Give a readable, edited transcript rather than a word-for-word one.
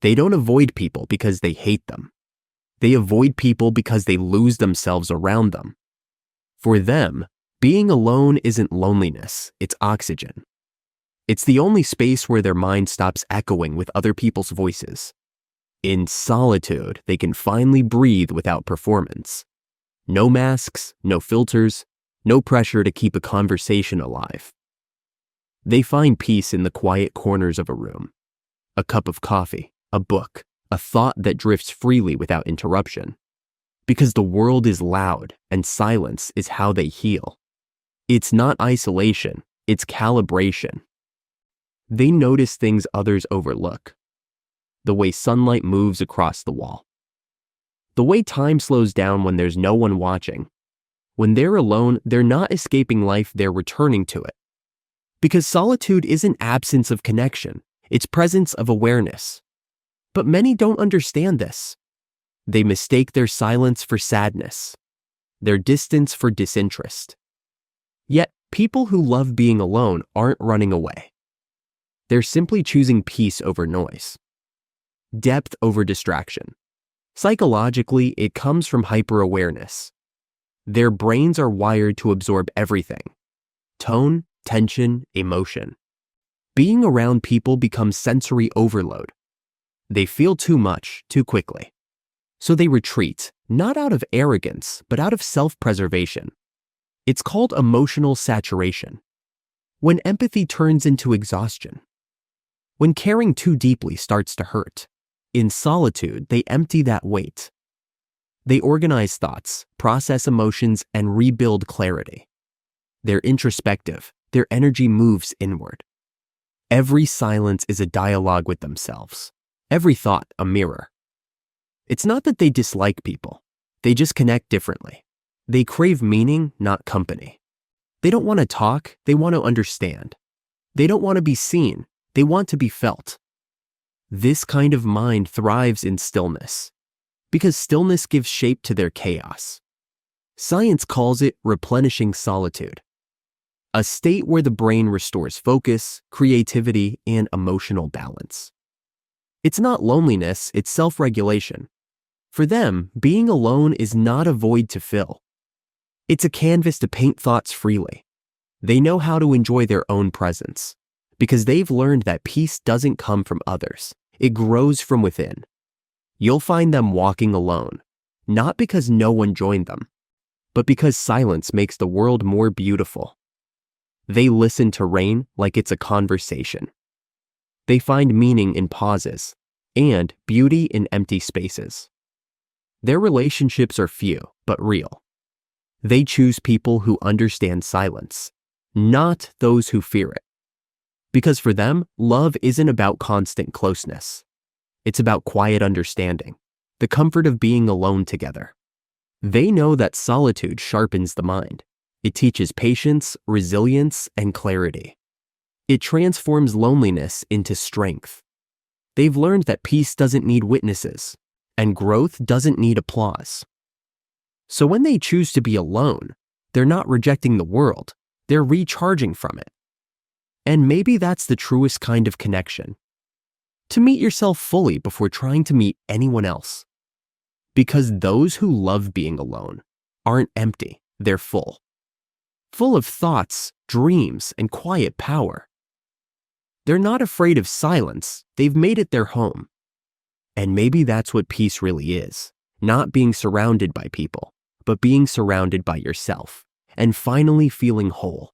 They don't avoid people because they hate them. They avoid people because they lose themselves around them. For them, being alone isn't loneliness, it's oxygen. It's the only space where their mind stops echoing with other people's voices. In solitude, they can finally breathe without performance. No masks, no filters, no pressure to keep a conversation alive. They find peace in the quiet corners of a room. A cup of coffee, a book, a thought that drifts freely without interruption. Because the world is loud and silence is how they heal. It's not isolation, it's calibration. They notice things others overlook. The way sunlight moves across the wall. The way time slows down when there's no one watching. When they're alone, they're not escaping life, they're returning to it. Because solitude isn't absence of connection, it's presence of awareness. But many don't understand this. They mistake their silence for sadness, their distance for disinterest. Yet, people who love being alone aren't running away. They're simply choosing peace over noise, depth over distraction. Psychologically, it comes from hyper-awareness. Their brains are wired to absorb everything: tone, tension, emotion. Being around people becomes sensory overload. They feel too much, too quickly. So they retreat, not out of arrogance, but out of self-preservation. It's called emotional saturation. When empathy turns into exhaustion. When caring too deeply starts to hurt. In solitude, they empty that weight. They organize thoughts, process emotions, and rebuild clarity. They're introspective. Their energy moves inward. Every silence is a dialogue with themselves. Every thought, a mirror. It's not that they dislike people. They just connect differently. They crave meaning, not company. They don't want to talk, they want to understand. They don't want to be seen, they want to be felt. This kind of mind thrives in stillness, because stillness gives shape to their chaos. Science calls it replenishing solitude, a state where the brain restores focus, creativity, and emotional balance. It's not loneliness, it's self-regulation. For them, being alone is not a void to fill. It's a canvas to paint thoughts freely. They know how to enjoy their own presence, because they've learned that peace doesn't come from others. It grows from within. You'll find them walking alone, not because no one joined them, but because silence makes the world more beautiful. They listen to rain like it's a conversation. They find meaning in pauses and beauty in empty spaces. Their relationships are few, but real. They choose people who understand silence, not those who fear it. Because for them, love isn't about constant closeness. It's about quiet understanding, the comfort of being alone together. They know that solitude sharpens the mind. It teaches patience, resilience, and clarity. It transforms loneliness into strength. They've learned that peace doesn't need witnesses, and growth doesn't need applause. So when they choose to be alone, they're not rejecting the world, they're recharging from it. And maybe that's the truest kind of connection. To meet yourself fully before trying to meet anyone else. Because those who love being alone aren't empty, they're full. Full of thoughts, dreams, and quiet power. They're not afraid of silence, they've made it their home. And maybe that's what peace really is. Not being surrounded by people, but being surrounded by yourself, and finally feeling whole.